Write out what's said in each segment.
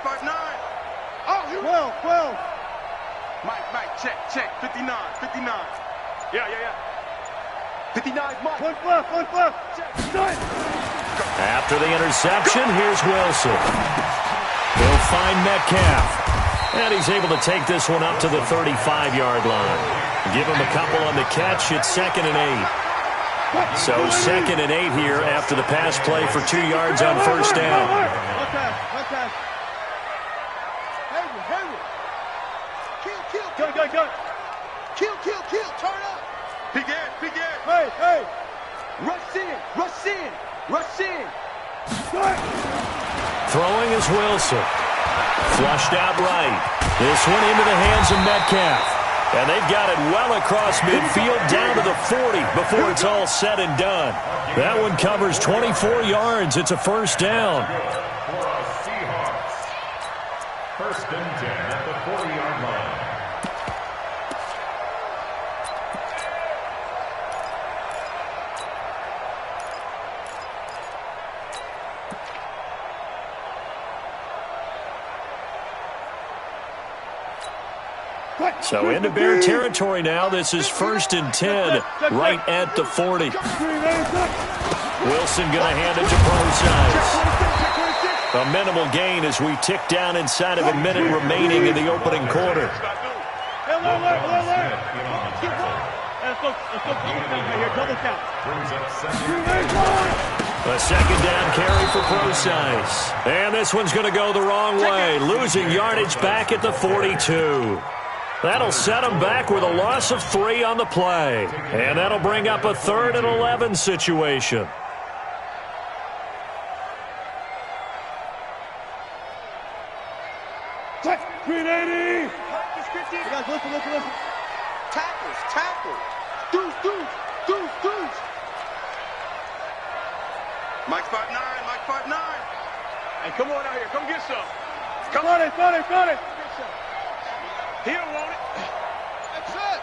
5'9". Oh, you 12. Mike, check. 59. Yeah. 59's Mike. One flip. Check. After the interception, here's Wilson. He'll find Metcalf. And he's able to take this one up to the 35-yard line. Give him a couple on the catch. It's 2nd and 8. So 2nd and 8 here after the pass play for 2 yards on first down. Okay. Kill. Turn up. Big end. Hey. Rush in. Throwing is Wilson. Flushed out right. This one into the hands of Metcalf. And they've got it well across midfield down to the 40 before it's all said and done. That one covers 24 yards. It's a first down. First and 10 at the 40-yard line. So into Bear territory now. This is 1st and 10 right at the 40. Wilson going to hand it to Procise. A minimal gain as we tick down inside of a minute remaining in the opening quarter. A second down carry for Procise. And this one's going to go the wrong way. Losing yardage back at the 42. That'll set him back with a loss of 3 on the play. And that'll bring up a 3rd and 11 situation. Green 80. Guys, listen. Tackles. Deuce. Mike 5'9". Hey, come on out here. Come get some. Come on it. He don't want it. That's it.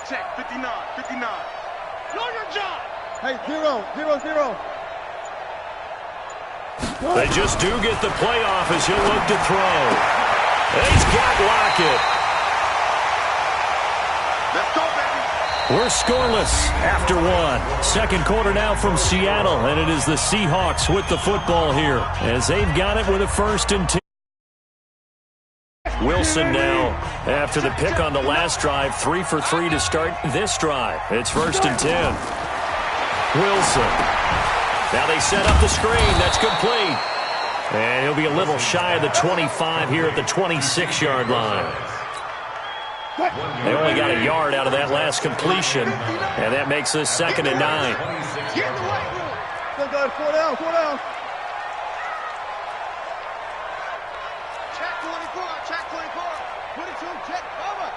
Check. 59. Know your job. Hey, 0. They just do get the playoff as he'll look to throw. He's got Lockett. Let's go, baby. We're scoreless after 1. Second quarter now from Seattle, and it is the Seahawks with the football here as they've got it with a 1st and 10. Wilson now, after the pick on the last drive, 3 for 3 to start this drive. It's 1st and 10. Wilson. Now they set up the screen. That's complete. And he'll be a little shy of the 25 here at the 26-yard line. They only got a yard out of that last completion, and that makes this 2nd and 9. Get the right room. Go, 4 down. Check 24. 22. Check. Bomber.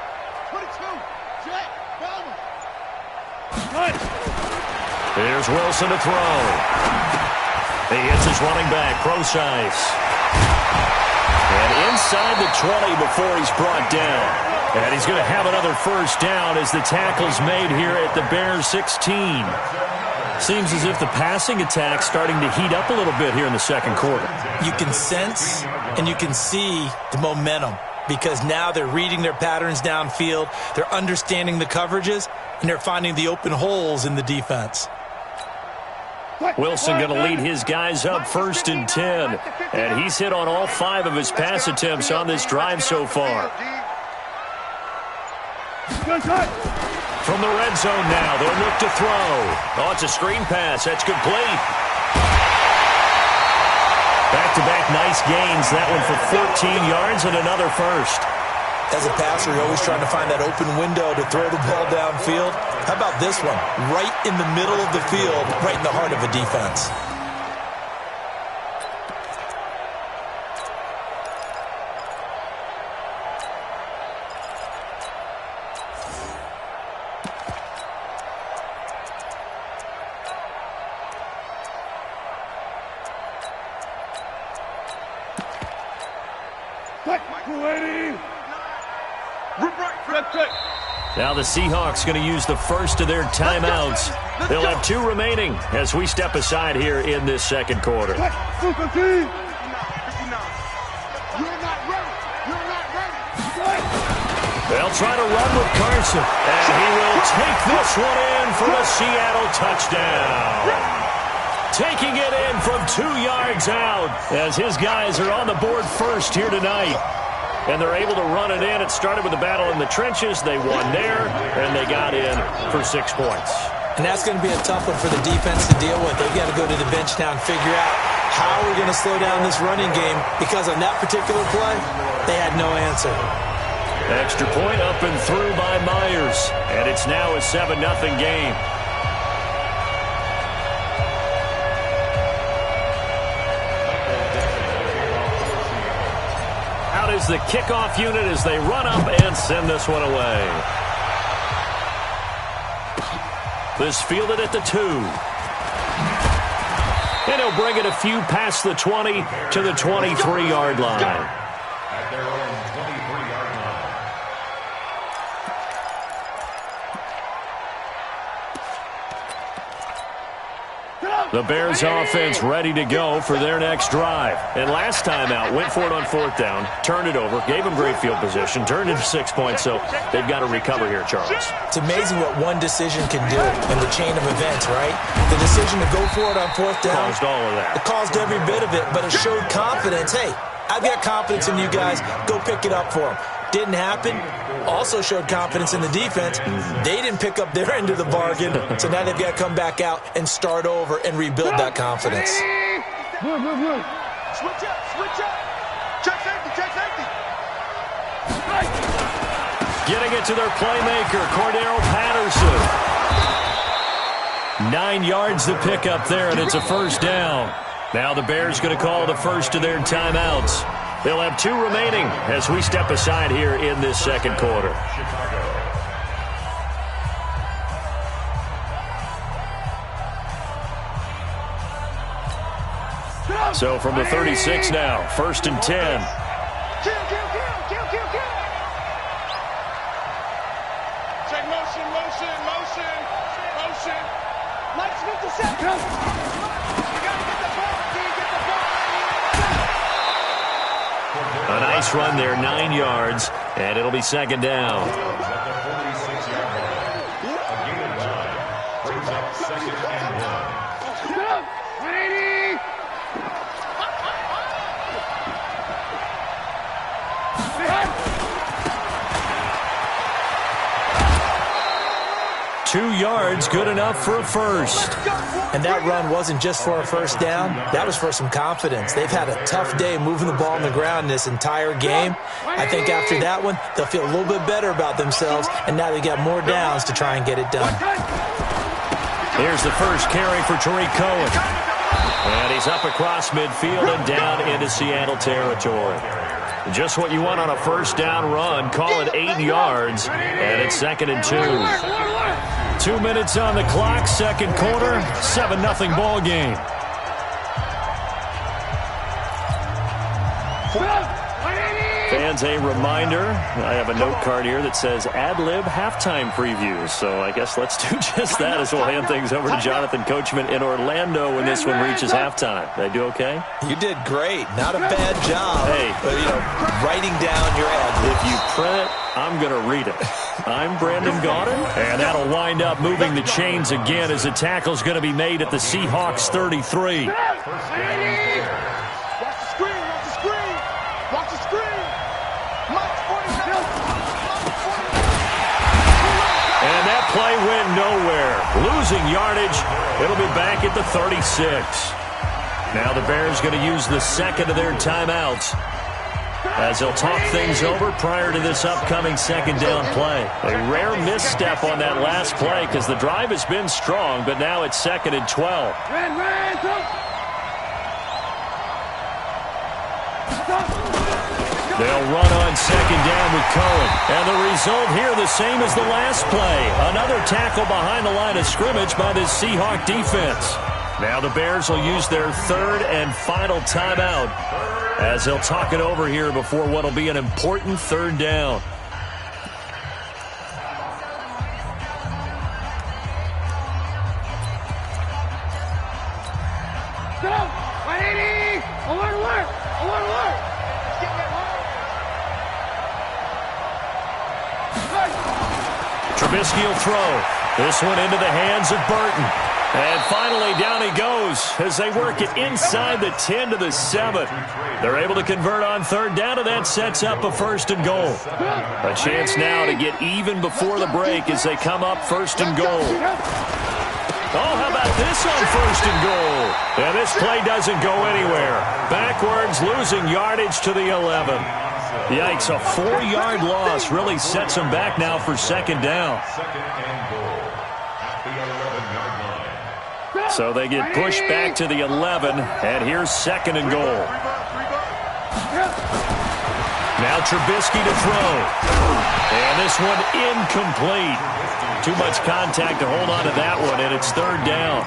22. Check. Bomber. Here's Wilson to throw. He hits his running back, Procise. And inside the 20 before he's brought down. And he's going to have another first down as the tackle's made here at the Bears 16. Seems as if the passing attack's starting to heat up a little bit here in the second quarter. You can sense and you can see the momentum because now they're reading their patterns downfield, they're understanding the coverages, and they're finding the open holes in the defense. Wilson going to lead his guys up 1st and 10, and he's hit on all 5 of his pass attempts on this drive so far. From the red zone now, they'll look to throw. Oh, it's a screen pass. That's complete. Back-to-back nice gains. That one for 14 yards and another first. As a passer, you're always trying to find that open window to throw the ball downfield. How about this one? Right in the middle of the field, right in the heart of a defense. Now the Seahawks going to use the first of their timeouts. They'll have 2 remaining as we step aside here in this second quarter. You're not They'll try to run with Carson. And he will take this one in for the Seattle touchdown. Taking it in from 2 yards out as his guys are on the board first here tonight. And they're able to run it in. It started with a battle in the trenches. They won there, and they got in for 6 points. And that's going to be a tough one for the defense to deal with. They've got to go to the bench now and figure out how we're going to slow down this running game, because on that particular play, they had no answer. Extra point up and through by Myers. And it's now a 7-0 game. Out is the kickoff unit as they run up and send this one away. This fielded at the 2. And he'll bring it a few past the 20 to the 23-yard line. At their own 23-yard line. The Bears offense ready to go for their next drive. And last time out, went for it on 4th down, turned it over, gave them great field position, turned it to 6 points, so they've got to recover here, Charles. It's amazing what one decision can do in the chain of events, right? The decision to go for it on 4th down. Caused all of that. It caused every bit of it, but it showed confidence. Hey, I've got confidence in you guys. Go pick it up for them. Didn't happen. Also showed confidence in the defense. They didn't pick up their end of the bargain, so now they've got to come back out and start over and rebuild that confidence. Switch up, switch up. Check safety, check safety. Getting it to their playmaker, Cordero Patterson. 9 yards to pick up there, and it's a 1st down. Now the Bears going to call the first of their timeouts. They'll have 2 remaining as we step aside here in this second quarter. So from the 36 now, 1st and 10. Kill. Check motion. Lights 50 seconds. You got to get the ball. A nice run there, 9 yards, and it'll be 2nd down. At the 46-yard line. A gain of 9. Brings up 2nd and 1. 180. 2 yards, good enough for a first. And that run wasn't just for a 1st down. That was for some confidence. They've had a tough day moving the ball on the ground this entire game. I think after that one, they'll feel a little bit better about themselves, and now they got more downs to try and get it done. Here's the first carry for Tariq Cohen. And he's up across midfield and down into Seattle territory. Just what you want on a 1st down run. Call it 8 yards, and it's 2nd and 2. 2 minutes on the clock, second quarter, 7-0 ball game. Fans, a reminder, I have a note card here that says ad-lib halftime previews. So I guess let's do just that as we'll hand things over to Jonathan Coachman in Orlando when this one reaches halftime. Did I do okay? You did great. Not a bad job. Hey. But, writing down your ad-libs. If you print it, I'm going to read it. I'm Brandon Gaudin, and that'll wind up moving the chains again as the tackle's going to be made at the Seahawks 33. And that play went nowhere. Losing yardage. It'll be back at the 36. Now the Bears going to use the second of their timeouts as they'll talk things over prior to this upcoming 2nd down play. A rare misstep on that last play because the drive has been strong, but now it's 2nd and 12. They'll run on 2nd down with Cohen. And the result here the same as the last play. Another tackle behind the line of scrimmage by this Seahawk defense. Now the Bears will use their 3rd and final timeout as they'll talk it over here before what will be an important 3rd down. Go! 180! Alert, alert! Alert, alert! Trubisky will throw. This one into the hands of Burton. And finally, down he goes as they work it inside the 10 to the 7. They're able to convert on third down, and that sets up a first and goal. A chance now to get even before the break as they come up first and goal. Oh, how about this on first and goal? And this play doesn't go anywhere. Backwards, losing yardage to the 11. Yikes, a 4-yard loss really sets them back now for second down. Second and goal at the 11-yard line. So they get pushed back to the 11, and here's second and goal. Now Trubisky to throw. And this one incomplete. Too much contact to hold on to that one, and it's third down.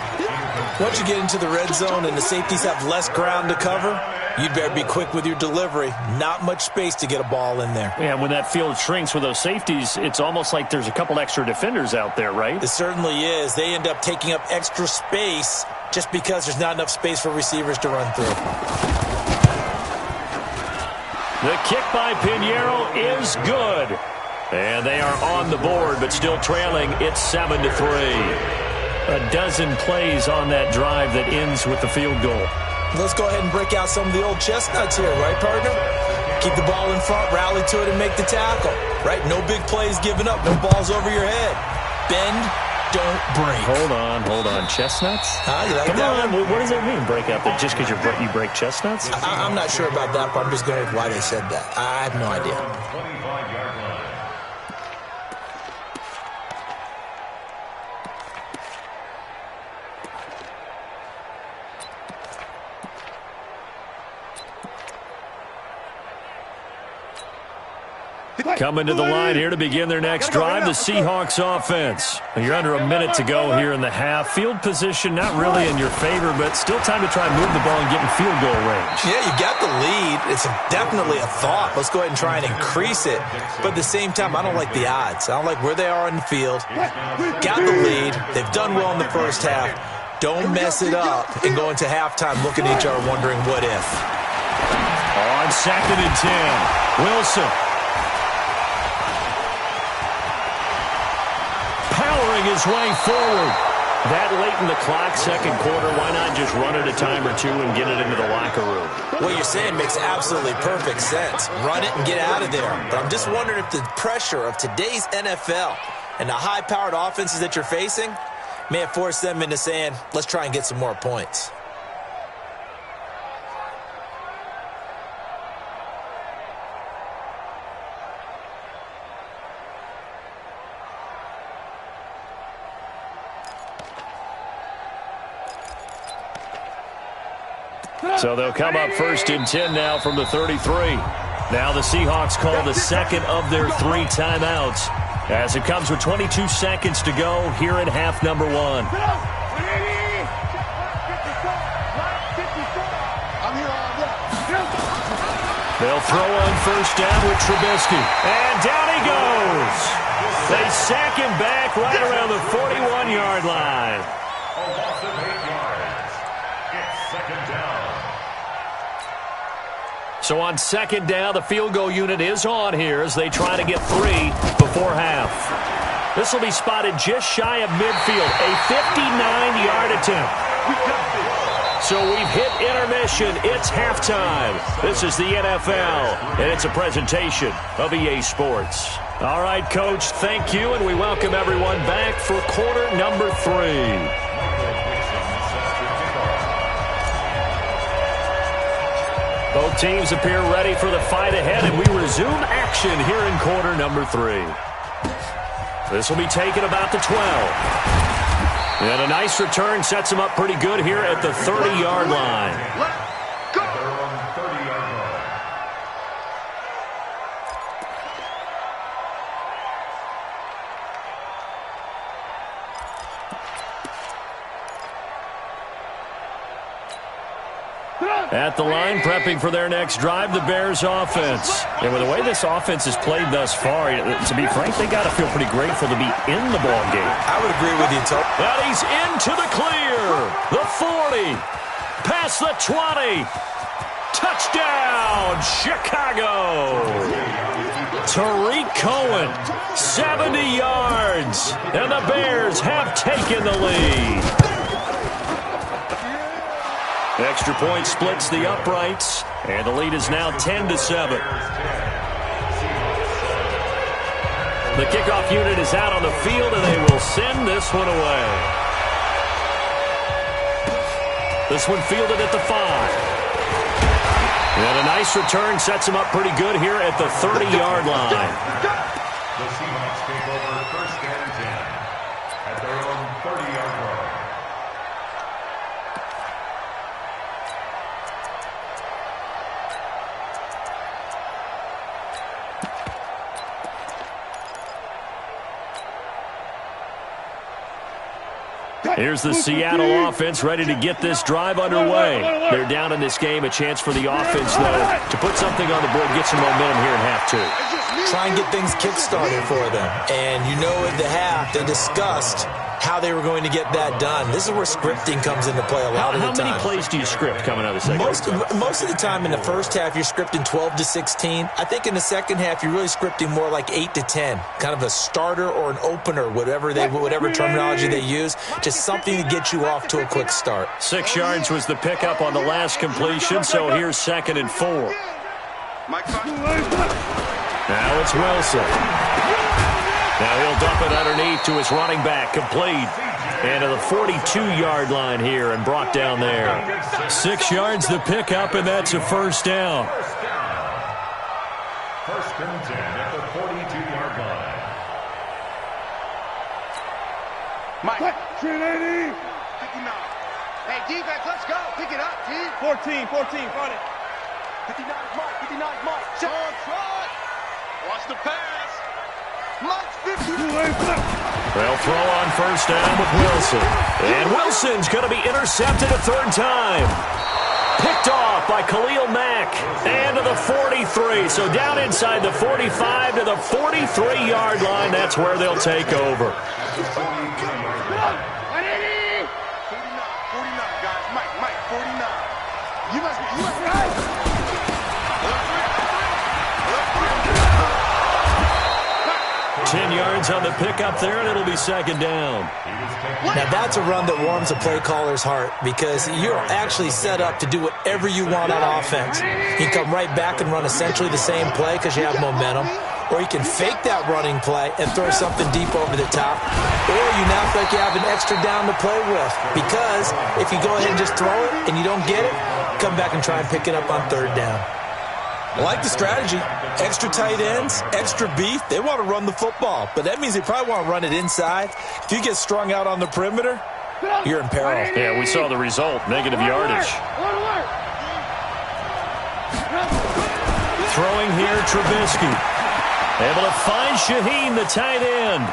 Once you get into the red zone and the safeties have less ground to cover, you'd better be quick with your delivery. Not much space to get a ball in there. Yeah, when that field shrinks with those safeties, it's almost like there's a couple extra defenders out there, right? It certainly is. They end up taking up extra space just because there's not enough space for receivers to run through. The kick by Pinheiro is good. And they are on the board, but still trailing. It's 7-3. A dozen plays on that drive that ends with the field goal. Let's go ahead and break out some of the old chestnuts here, right, partner? Keep the ball in front, rally to it, and make the tackle, right? No big plays given up, no balls over your head. Bend, don't break. Hold on. Chestnuts? You like Come that on, one? what does that mean, break out there? Just because you break chestnuts? I'm not sure about that, but I'm just going with why they said that. I have no idea. 25-yard line. Coming to the line here to begin their next drive, the Seahawks offense. You're under a minute to go here in the half. Field position not really in your favor, but still time to try and move the ball and get in field goal range. Yeah, you got the lead. It's definitely a thought. Let's go ahead and try and increase it. But at the same time, I don't like the odds. I don't like where they are in the field. Got the lead. They've done well in the first half. Don't mess it up and go into halftime looking at each other wondering what if. On second and 10, Wilson. Powering his way forward. That late in the clock, second quarter, why not just run it a time or two and get it into the locker room? What you're saying makes absolutely perfect sense. Run it and get out of there. But I'm just wondering if the pressure of today's NFL and the high-powered offenses that you're facing may have forced them into saying, let's try and get some more points. So they'll come up first and 10 now from the 33. Now the Seahawks call the second of their 3 timeouts as it comes with 22 seconds to go here in half number 1. They'll throw on first down with Trubisky. And down he goes. They sack him back right around the 41-yard line. A loss of 8 yards. It's second down. So on second down, the field goal unit is on here as they try to get 3 before half. This will be spotted just shy of midfield, a 59-yard attempt. So we've hit intermission. It's halftime. This is the NFL, and it's a presentation of EA Sports. All right, Coach, thank you, and we welcome everyone back for quarter number 3. Both teams appear ready for the fight ahead, and we resume action here in quarter number 3. This will be taken about the 12. And a nice return sets him up pretty good here at the 30-yard line. They're on 30-yard line. At the line, prepping for their next drive, the Bears offense. And with the way this offense has played thus far, to be frank, they got to feel pretty grateful to be in the ball game. I would agree with you, Tony. And he's into the clear. The 40. Past the 20. Touchdown, Chicago. Tariq Malik Cohen, 70 yards. And the Bears have taken the lead. Extra point splits the uprights, and the lead is now 10-7. The kickoff unit is out on the field, and they will send this one away. This one fielded at the 5. And a nice return sets him up pretty good here at the 30-yard line. The Seahawks take over first and 10 at their own 30-yard line. Here's the Seattle offense ready to get this drive underway. They're down in this game. A chance for the offense, though, to put something on the board, get some momentum here in half two. Try and get things kick-started for them. And you know at the half, they discussed how they were going to get that done. This is where scripting comes into play a lot of the time. How many plays do you script coming out of the second half? Most of the time in the first half, you're scripting 12 to 16. I think in the second half, you're really scripting more like 8 to 10. Kind of a starter or an opener, whatever terminology they use. Just something to get you off to a quick start. 6 yards was the pickup on the last completion, so here's 2nd and 4. Now it's Wilson. Now he'll dump it underneath to his running back, complete. And to the 42-yard line here and brought down there. 6 yards the pickup, and that's a first down. First and 10 at the 42-yard line. Mike. 380. 59. Hey, defense, let's go. Pick it up, T. 14, run it. 59 Mike, 59 Mike. On front. Watch the pass. Mike's 50. They'll throw on first down with Wilson. And Wilson's going to be intercepted a third time. Picked off by Khalil Mack. And to the 43. So down inside the 45 to the 43-yard line. That's where they'll take over. 49, guys. Mike, 49. You must be right. 10 yards on the pickup there, and it'll be second down. Now, that's a run that warms a play caller's heart because you're actually set up to do whatever you want on offense. You can come right back and run essentially the same play because you have momentum, or you can fake that running play and throw something deep over the top, or you now feel like you have an extra down to play with because if you go ahead and just throw it and you don't get it, come back and try and pick it up on third down. I like the strategy. Extra tight ends, extra beef. They want to run the football, but that means they probably want to run it inside. If you get strung out on the perimeter, you're in peril. Yeah, we saw the result, negative yardage. Throwing here, Trubisky. Able to find Shaheen, the tight end.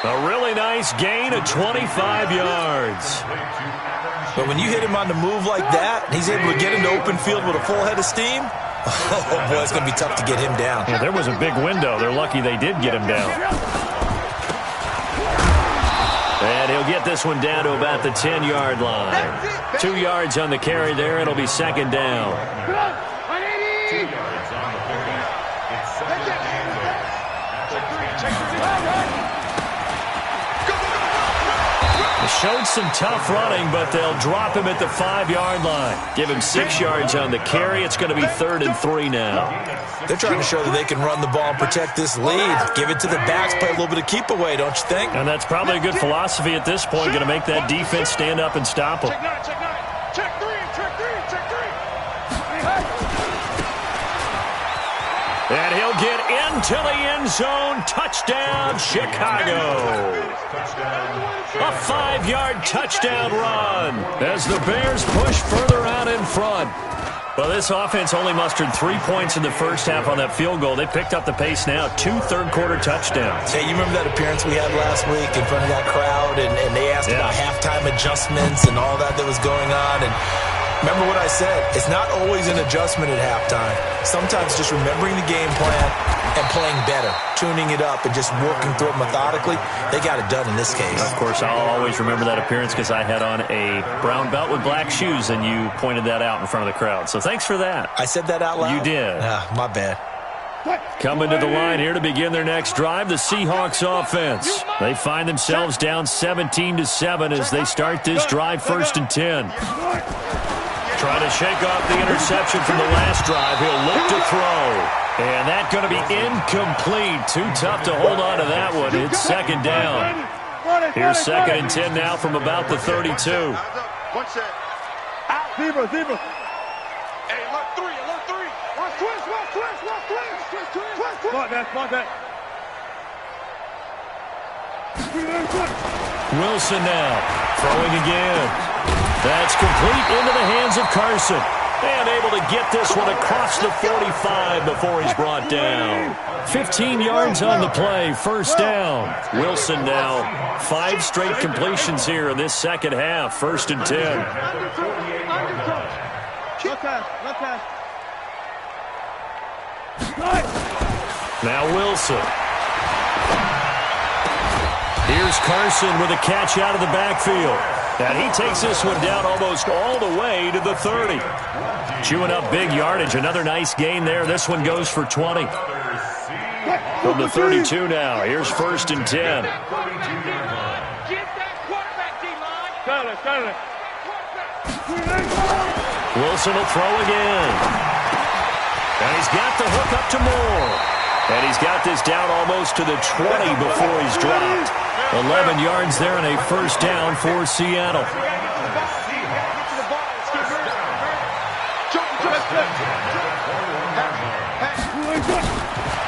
A really nice gain of 25 yards. But when you hit him on the move like that, he's able to get into open field with a full head of steam, oh, boy, it's going to be tough to get him down. Yeah, there was a big window. They're lucky they did get him down. And he'll get this one down to about the 10-yard line. 2 yards on the carry there. It'll be second down. 2 yards on the pickup. It's second and 6. Showed some tough running, but they'll drop him at the 5-yard line. Give him 6 yards on the carry. It's going to be 3rd and 3 now. They're trying to show that they can run the ball and protect this lead. Give it to the backs, play a little bit of keep away, don't you think? And that's probably a good philosophy at this point, going to make that defense stand up and stop them. Check three. And he'll get into the end zone. Touchdown, Chicago. A 5-yard touchdown run as the Bears push further out in front. Well, this offense only mustered 3 points in the first half on that field goal. They picked up the pace now. 2 third-quarter touchdowns. Hey, you remember that appearance we had last week in front of that crowd, and they asked about halftime adjustments and all that was going on, and remember what I said. It's not always an adjustment at halftime. Sometimes just remembering the game plan and playing better, tuning it up, and just working through it methodically. They got it done in this case. Of course, I'll always remember that appearance because I had on a brown belt with black shoes, and you pointed that out in front of the crowd. So thanks for that. I said that out loud? You did. My bad. Coming to the line here to begin their next drive, the Seahawks offense. They find themselves down 17-7 as they start this drive, 1st and 10. Trying to shake off the interception from the last drive. He'll look to throw. And that's going to be incomplete. Too tough to hold on to that one. It's 2nd down. Here's 2nd and 10 now from about the 32. One set. Out. Zebra. Hey, alert 3. Watch twist. Spot that. Wilson now throwing again. That's complete into the hands of Carson. And able to get this one across the 45 before he's brought down. 15 yards on the play, 1st down. Wilson now 5 straight completions here in this second half, 1st and 10. Left pass. Now Wilson. Here's Carson with a catch out of the backfield. And he takes this one down almost all the way to the 30. Chewing up big yardage. Another nice gain there. This one goes for 20. From the 32 now. Here's 1st and 10. Get that quarterback, D-line. Got it. Wilson will throw again. And he's got the hook up to Moore. And he's got this down almost to the 20 before he's dropped. 11 yards there and a 1st down for Seattle.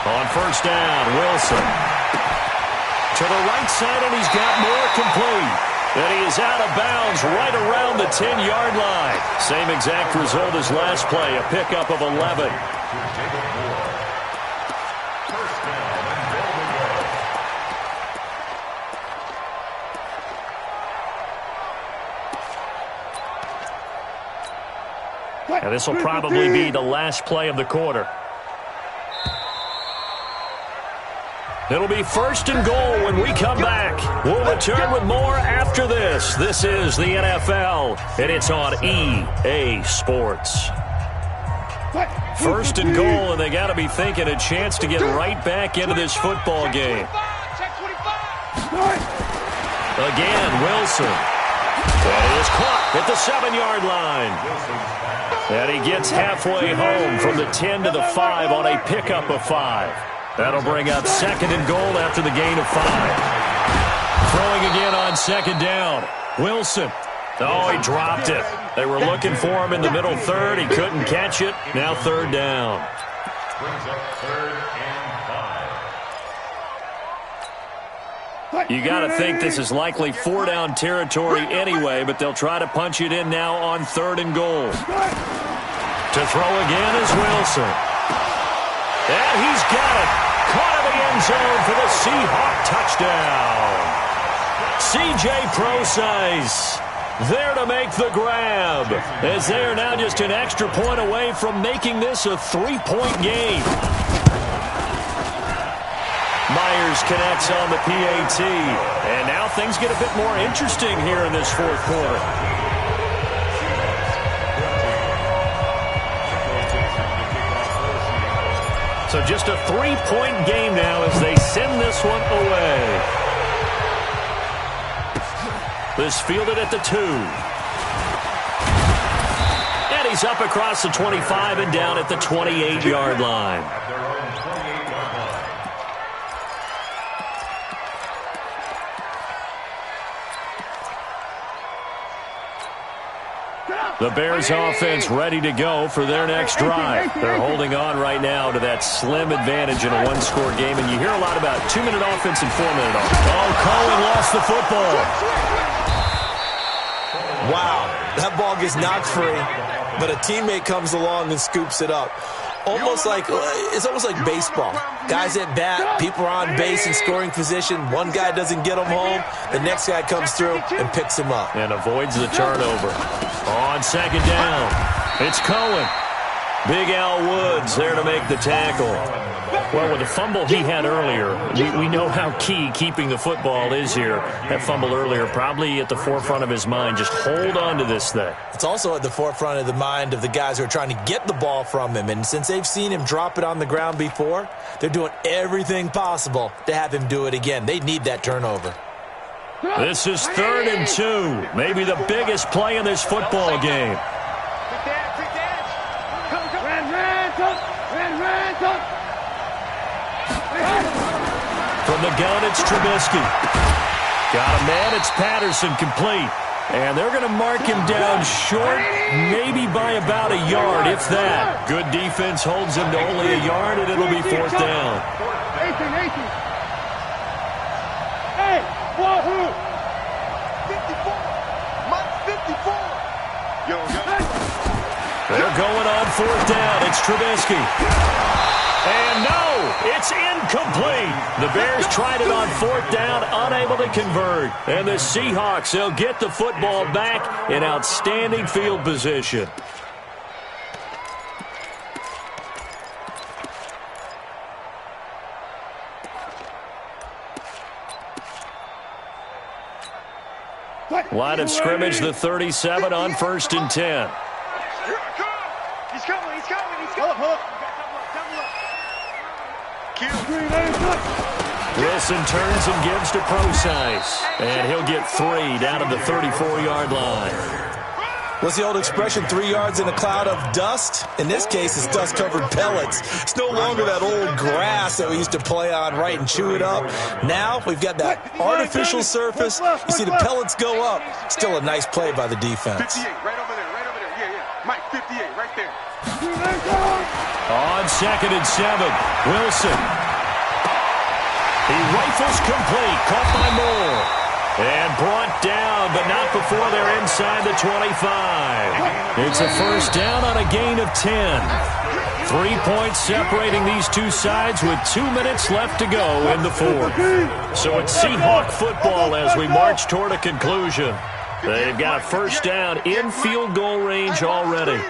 On 1st down, Wilson. To the right side, and he's got Moore complete. And he is out of bounds right around the 10-yard line. Same exact result as last play, a pickup of 11. And this will probably be the last play of the quarter. It'll be 1st and goal when we come back. We'll return with more after this. This is the NFL, and it's on EA Sports. 1st and goal, and they got to be thinking a chance to get right back into this football game. Again, Wilson. That is caught at the 7-yard line. And he gets halfway home from the 10 to the 5 on a pickup of 5. That'll bring up 2nd and goal after the gain of 5. Throwing again on 2nd down. Wilson. Oh, he dropped it. They were looking for him in the middle 3rd. He couldn't catch it. Now 3rd down. Brings up 3rd and 5. You got to think this is likely 4-down territory anyway, but they'll try to punch it in now on 3rd and goal. To throw again is Wilson. And he's got it. Caught in the end zone for the Seahawk touchdown. C.J. Prosise there to make the grab, as they are now just an extra point away from making this a 3-point game. Myers connects on the PAT, and now things get a bit more interesting here in this 4th quarter. So just a 3-point game now as they send this one away. This fielded at the 2. And he's up across the 25 and down at the 28-yard line. The Bears offense ready to go for their next drive. They're holding on right now to that slim advantage in a 1-score game. And you hear a lot about 2-minute offense and 4-minute offense. Oh, Cohen lost the football. Wow, that ball gets knocked free, but a teammate comes along and scoops it up. It's almost like baseball. Guys at bat, people are on base in scoring position. One guy doesn't get him home. The next guy comes through and picks him up. And avoids the turnover. On 2nd down, it's Cohen. Big Al Woods there to make the tackle. Well, with the fumble he had earlier, we know how key keeping the football is here. That fumble earlier probably at the forefront of his mind. Just hold on to this thing. It's also at the forefront of the mind of the guys who are trying to get the ball from him. And since they've seen him drop it on the ground before, they're doing everything possible to have him do it again. They need that turnover. This is 3rd and 2. Maybe the biggest play in this football game. From the gun, it's Trubisky. Got a man, it's Patterson, complete. And they're going to mark him down short, maybe by about a yard, if that. Good defense holds him to only a yard, and it'll be 4th down. Hey, wahoo! 54. Mike 54. Yo. They're going on 4th down. It's Trubisky. And no, it's incomplete. The Bears tried it on 4th down, unable to convert. And the Seahawks, they'll get the football back in outstanding field position. Line of scrimmage, the 37 on 1st and 10. He's coming. Hold up. Wilson turns and gives to Procise. And he'll get 3 down to the 34-yard line. What's the old expression, 3 yards in a cloud of dust? In this case, it's dust-covered pellets. It's no longer that old grass that we used to play on, right, and chew it up. Now we've got that artificial surface. You see the pellets go up. Still a nice play by the defense. 58, right over there. Yeah. Mike, 58, right there. On 2nd and 7, Wilson. He rifles complete, caught by Moore. And brought down, but not before they're inside the 25. It's a 1st down on a gain of 10. 3 points separating these two sides with 2 minutes left to go in the 4th. So it's Seahawk football as we march toward a conclusion. They've got a 1st down in field goal range already.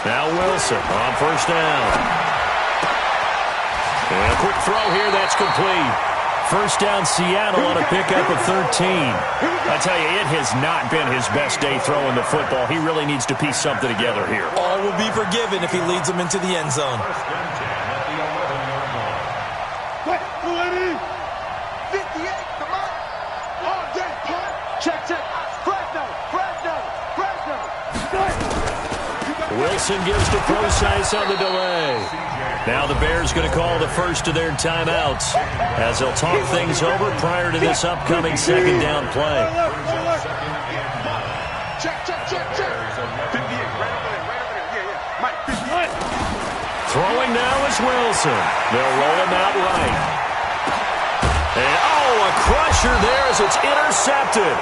Now Wilson on 1st down. And a quick throw here, that's complete. 1st down Seattle on a pickup of 13. I tell you, it has not been his best day throwing the football. He really needs to piece something together here. All will be forgiven if he leads them into the end zone. 58, come on. Oh, check. Flag down. Wilson gives to Procise on the delay. Now the Bears going to call the first of their timeouts as they'll talk things over prior to this upcoming 2nd down play. Check. 58, right over there. Yeah. Mike, 58. Throwing now is Wilson. They'll roll him out right. And, a crusher there as it's intercepted.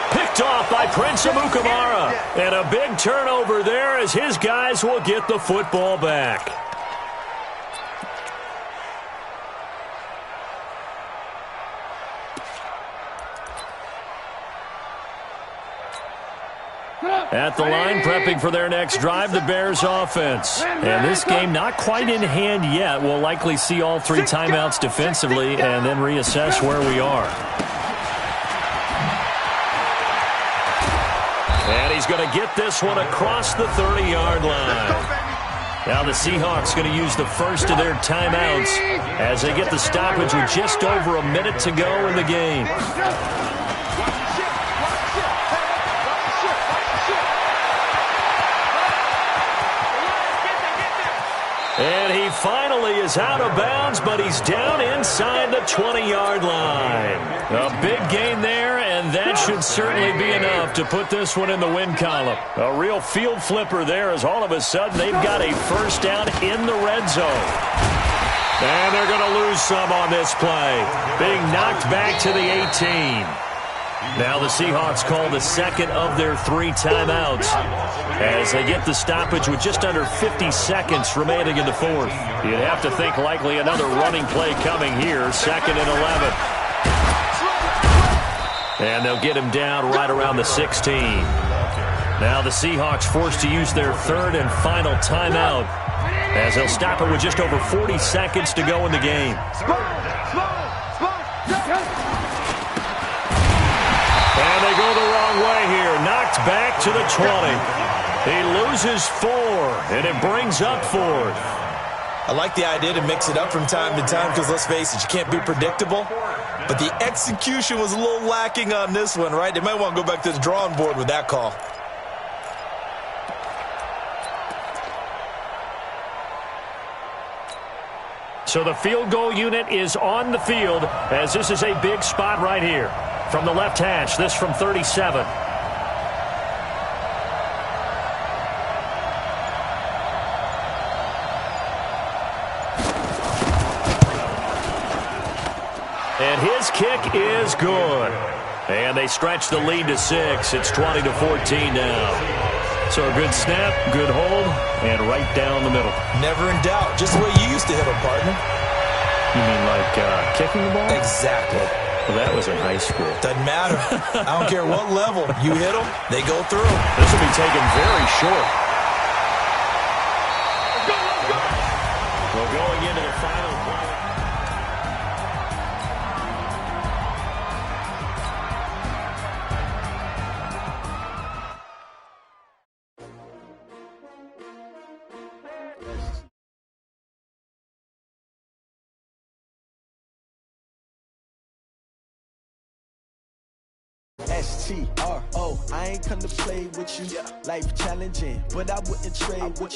Picked off by Prince Amukamara. And a big turnover there as his guys will get the football back. At the line, prepping for their next drive, the Bears offense. And this game not quite in hand yet. We'll likely see all 3 timeouts defensively and then reassess where we are. And he's going to get this one across the 30-yard line. Now the Seahawks going to use the first of their timeouts as they get the stoppage with just over a minute to go in the game. And he finally is out of bounds, but he's down inside the 20-yard line. A big gain there, and that should certainly be enough to put this one in the win column. A real field flipper there as all of a sudden they've got a 1st down in the red zone. And they're going to lose some on this play, being knocked back to the 18. Now the Seahawks call the 2nd of their 3 timeouts as they get the stoppage with just under 50 seconds remaining in the 4th. You'd have to think likely another running play coming here, 2nd and 11. And they'll get him down right around the 16. Now the Seahawks forced to use their 3rd and final timeout as he'll stop it with just over 40 seconds to go in the game. And they go the wrong way here. Knocked back to the 20. He loses 4, and it brings up 4th. I like the idea to mix it up from time to time because, let's face it, you can't be predictable. But the execution was a little lacking on this one, right? They might want to go back to the drawing board with that call. So the field goal unit is on the field as this is a big spot right here. From the left hash, this from 37. And his kick is good. And they stretch the lead to 6. It's 20-14 now. So a good snap, good hold, and right down the middle. Never in doubt. Just the way you used to hit them, partner. You mean like kicking the ball? Exactly. Well, that was in high school. Doesn't matter. I don't care what level. You hit them, they go through. This will be taken very short. Well, going into the final play. STRO, I ain't come to play with you. Life challenging, but I wouldn't trade with you.